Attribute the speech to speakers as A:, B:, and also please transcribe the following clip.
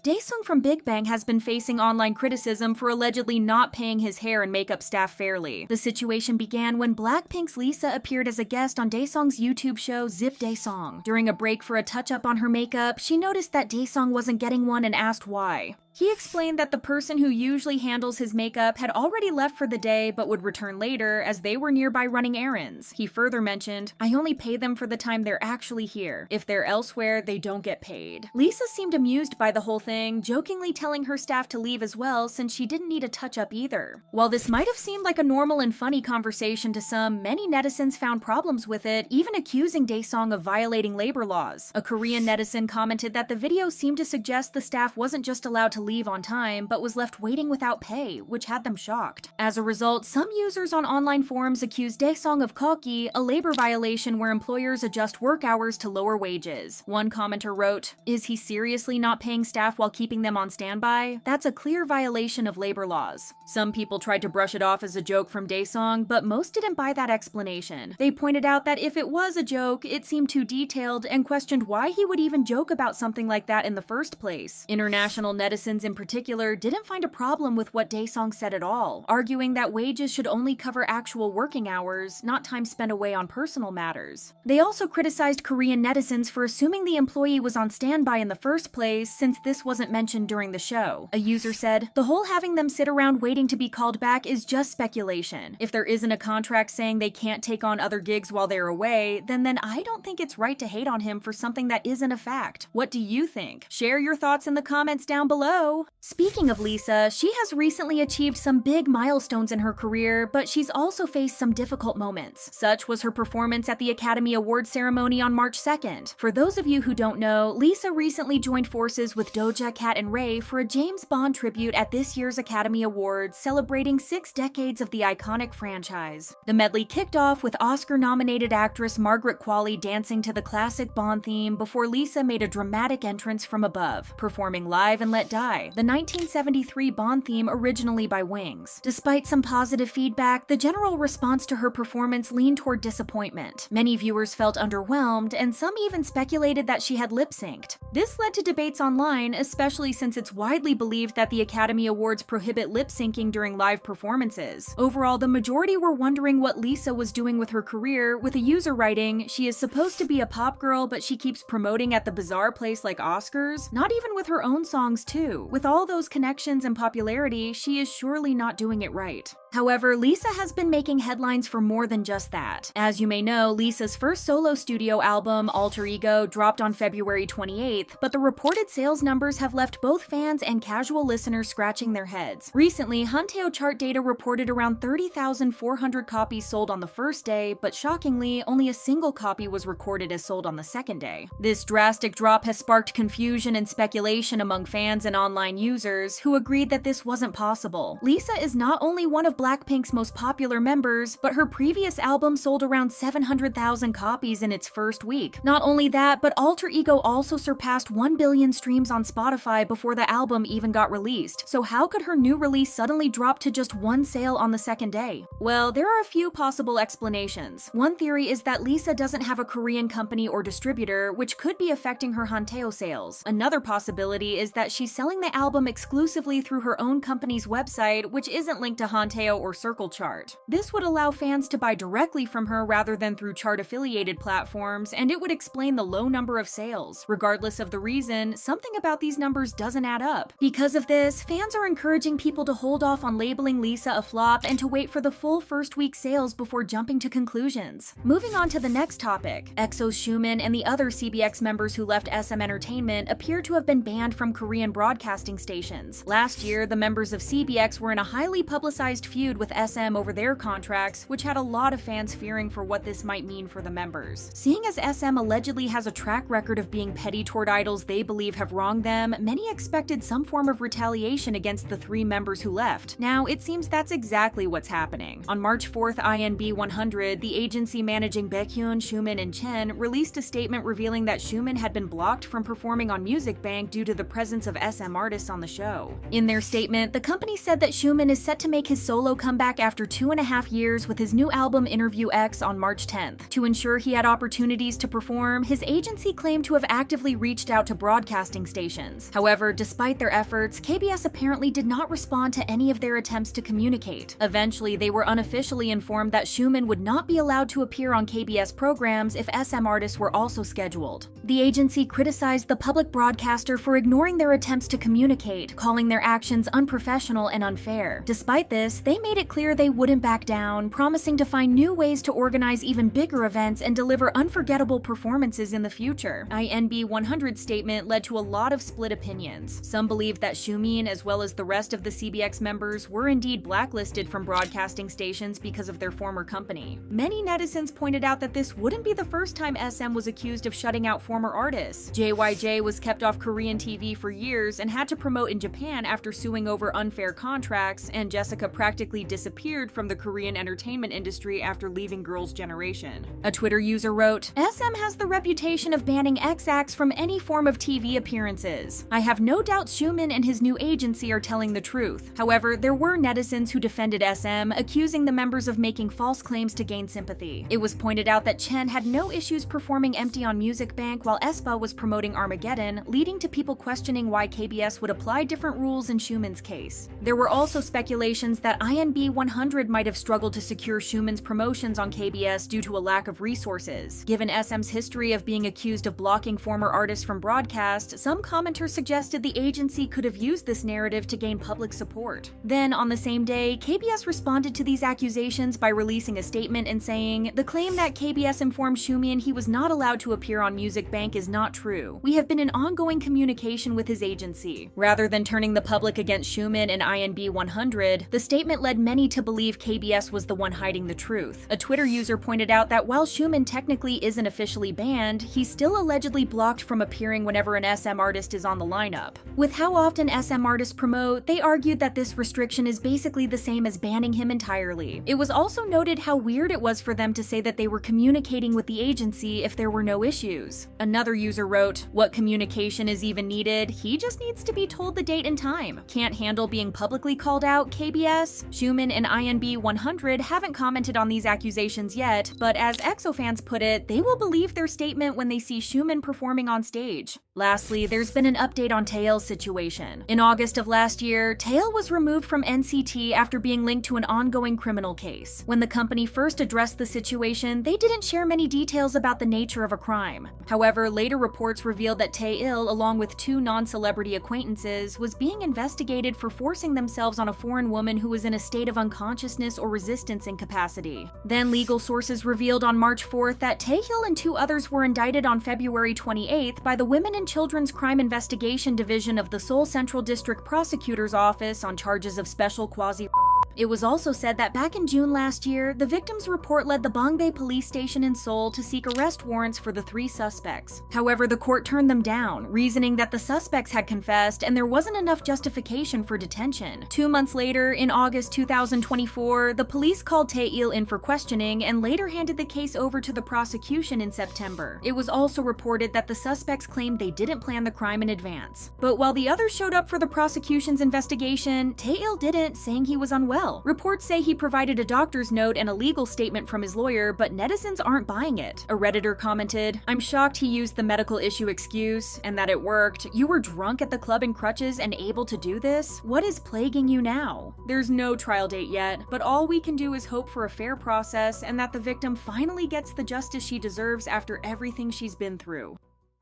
A: Daesung from Big Bang has been facing online criticism for allegedly not paying his hair and makeup staff fairly. The situation began when BLACKPINK's Lisa appeared as a guest on Daesung's YouTube show Zip Daesung. During a break for a touch-up on her makeup, she noticed that Daesung wasn't getting one and asked why. He explained that the person who usually handles his makeup had already left for the day but would return later as they were nearby running errands. He further mentioned, "I only pay them for the time they're actually here. If they're elsewhere, they don't get paid." Lisa seemed amused by the whole thing, jokingly telling her staff to leave as well since she didn't need a touch-up either. While this might have seemed like a normal and funny conversation to some, many netizens found problems with it, even accusing Daesung of violating labor laws. A Korean netizen commented that the video seemed to suggest the staff wasn't just allowed to leave on time, but was left waiting without pay, which had them shocked. As a result, some users on online forums accused Daesung of KOOKIELIT, a labor violation where employers adjust work hours to lower wages. One commenter wrote, "Is he seriously not paying staff while keeping them on standby? That's a clear violation of labor laws." Some people tried to brush it off as a joke from Daesung, but most didn't buy that explanation. They pointed out that if it was a joke, it seemed too detailed and questioned why he would even joke about something like that in the first place. International netizens in particular didn't find a problem with what Daesung said at all, arguing that wages should only cover actual working hours, not time spent away on personal matters. They also criticized Korean netizens for assuming the employee was on standby in the first place since this wasn't mentioned during the show. A user said, "The whole having them sit around waiting to be called back is just speculation. If there isn't a contract saying they can't take on other gigs while they're away, then I don't think it's right to hate on him for something that isn't a fact." What do you think? Share your thoughts in the comments down below. Speaking of Lisa, she has recently achieved some big milestones in her career, but she's also faced some difficult moments. Such was her performance at the Academy Awards ceremony on March 2nd. For those of you who don't know, Lisa recently joined forces with Doja Cat and Ray for a James Bond tribute at this year's Academy Awards, celebrating 6 decades of the iconic franchise. The medley kicked off with Oscar-nominated actress Margaret Qualley dancing to the classic Bond theme before Lisa made a dramatic entrance from above, performing Live and Let Die, the 1973 Bond theme originally by Wings. Despite some positive feedback, the general response to her performance leaned toward disappointment. Many viewers felt underwhelmed, and some even speculated that she had lip-synced. This led to debates online, especially since it's widely believed that the Academy Awards prohibit lip-syncing during live performances. Overall, the majority were wondering what Lisa was doing with her career, with a user writing, "She is supposed to be a pop girl, but she keeps promoting at the bizarre place like Oscars? Not even with her own songs too. With all those connections and popularity, she is surely not doing it right." However, Lisa has been making headlines for more than just that. As you may know, Lisa's first solo studio album, Alter Ego, dropped on February 28th, but the reported sales numbers have left both fans and casual listeners scratching their heads. Recently, Hanteo chart data reported around 30,400 copies sold on the first day, but shockingly, only a single copy was recorded as sold on the second day. This drastic drop has sparked confusion and speculation among fans and online users, who agreed that this wasn't possible. Lisa is not only one of BLACKPINK's most popular members, but her previous album sold around 700,000 copies in its first week. Not only that, but Alter Ego also surpassed 1 billion streams on Spotify before the album even got released. So how could her new release suddenly drop to just one sale on the second day? Well, there are a few possible explanations. One theory is that Lisa doesn't have a Korean company or distributor, which could be affecting her Hanteo sales. Another possibility is that she's selling the album exclusively through her own company's website, which isn't linked to Hanteo or Circle Chart. This would allow fans to buy directly from her rather than through chart-affiliated platforms, and it would explain the low number of sales. Regardless of the reason, something about these numbers doesn't add up. Because of this, fans are encouraging people to hold off on labeling Lisa a flop and to wait for the full first week sales before jumping to conclusions. Moving on to the next topic, EXO's Xiumin and the other CBX members who left SM Entertainment appear to have been banned from Korean broadcasting stations. Last year, the members of CBX were in a highly publicized feud with SM over their contracts, which had a lot of fans fearing for what this might mean for the members. Seeing as SM allegedly has a track record of being petty toward idols they believe have wronged them, many expected some form of retaliation against the 3 members who left. Now, it seems that's exactly what's happening. On March 4th, INB 100, the agency managing Baekhyun, Xiumin, and Chen released a statement revealing that Xiumin had been blocked from performing on BIGBANG due to the presence of SM artists on the show. In their statement, the company said that Xiumin is set to make his solo solo comeback after 2.5 years with his new album Interview X on March 10th. To ensure he had opportunities to perform, his agency claimed to have actively reached out to broadcasting stations. However, despite their efforts, KBS apparently did not respond to any of their attempts to communicate. Eventually, they were unofficially informed that Xiumin would not be allowed to appear on KBS programs if SM artists were also scheduled. The agency criticized the public broadcaster for ignoring their attempts to communicate, calling their actions unprofessional and unfair. Despite this, they made it clear they wouldn't back down, promising to find new ways to organize even bigger events and deliver unforgettable performances in the future. INB 100's statement led to a lot of split opinions. Some believed that Xiumin, as well as the rest of the CBX members, were indeed blacklisted from broadcasting stations because of their former company. Many netizens pointed out that this wouldn't be the first time SM was accused of shutting out former artists. JYJ was kept off Korean TV for years and had to promote in Japan after suing over unfair contracts, and Jessica practically disappeared from the Korean entertainment industry after leaving Girls' Generation. A Twitter user wrote, "SM has the reputation of banning X-acts from any form of TV appearances. I have no doubt Xiumin and his new agency are telling the truth. However, there were netizens who defended SM, accusing the members of making false claims to gain sympathy. It was pointed out that Chen had no issues performing Empty on Music Bank while aespa was promoting Armageddon, leading to people questioning why KBS would apply different rules in Xiumin's case. There were also speculations that INB 100 might have struggled to secure Xiumin's promotions on KBS due to a lack of resources. Given SM's history of being accused of blocking former artists from broadcast, some commenters suggested the agency could have used this narrative to gain public support. Then, on the same day, KBS responded to these accusations by releasing a statement and saying, "The claim that KBS informed Xiumin he was not allowed to appear on Music Bank is not true. We have been in ongoing communication with his agency." Rather than turning the public against Xiumin and INB 100, the statement led many to believe KBS was the one hiding the truth. A Twitter user pointed out that while Xiumin technically isn't officially banned, he's still allegedly blocked from appearing whenever an SM artist is on the lineup. With how often SM artists promote, they argued that this restriction is basically the same as banning him entirely. It was also noted how weird it was for them to say that they were communicating with the agency if there were no issues. Another user wrote, "What communication is even needed? He just needs to be told the date and time. Can't handle being publicly called out, KBS?" Xiumin and INB 100 haven't commented on these accusations yet, but as EXO fans put it, they will believe their statement when they see Xiumin performing on stage. Lastly, there's been an update on Taeil's situation. In August of last year, Taeil was removed from NCT after being linked to an ongoing criminal case. When the company first addressed the situation, they didn't share many details about the nature of a crime. However, later reports revealed that Taeil, along with two non-celebrity acquaintances, was being investigated for forcing themselves on a foreign woman who was in a state of unconsciousness or resistance incapacity. Then legal sources revealed on March 4th that Taeil and two others were indicted on February 28th by the Women and Children's Crime Investigation Division of the Seoul Central District Prosecutor's Office on charges of special quasi. It was also said that back in June last year, the victim's report led the Bangdae police station in Seoul to seek arrest warrants for the three suspects. However, the court turned them down, reasoning that the suspects had confessed and there wasn't enough justification for detention. 2 months later, in August 2024, the police called Taeil in for questioning and later handed the case over to the prosecution in September. It was also reported that the suspects claimed they didn't plan the crime in advance. But while the others showed up for the prosecution's investigation, Taeil didn't, saying he was unwell. Reports say he provided a doctor's note and a legal statement from his lawyer, but netizens aren't buying it. A Redditor commented, "I'm shocked he used the medical issue excuse, and that it worked. You were drunk at the club in crutches and able to do this? What is plaguing you now?" There's no trial date yet, but all we can do is hope for a fair process and that the victim finally gets the justice she deserves after everything she's been through.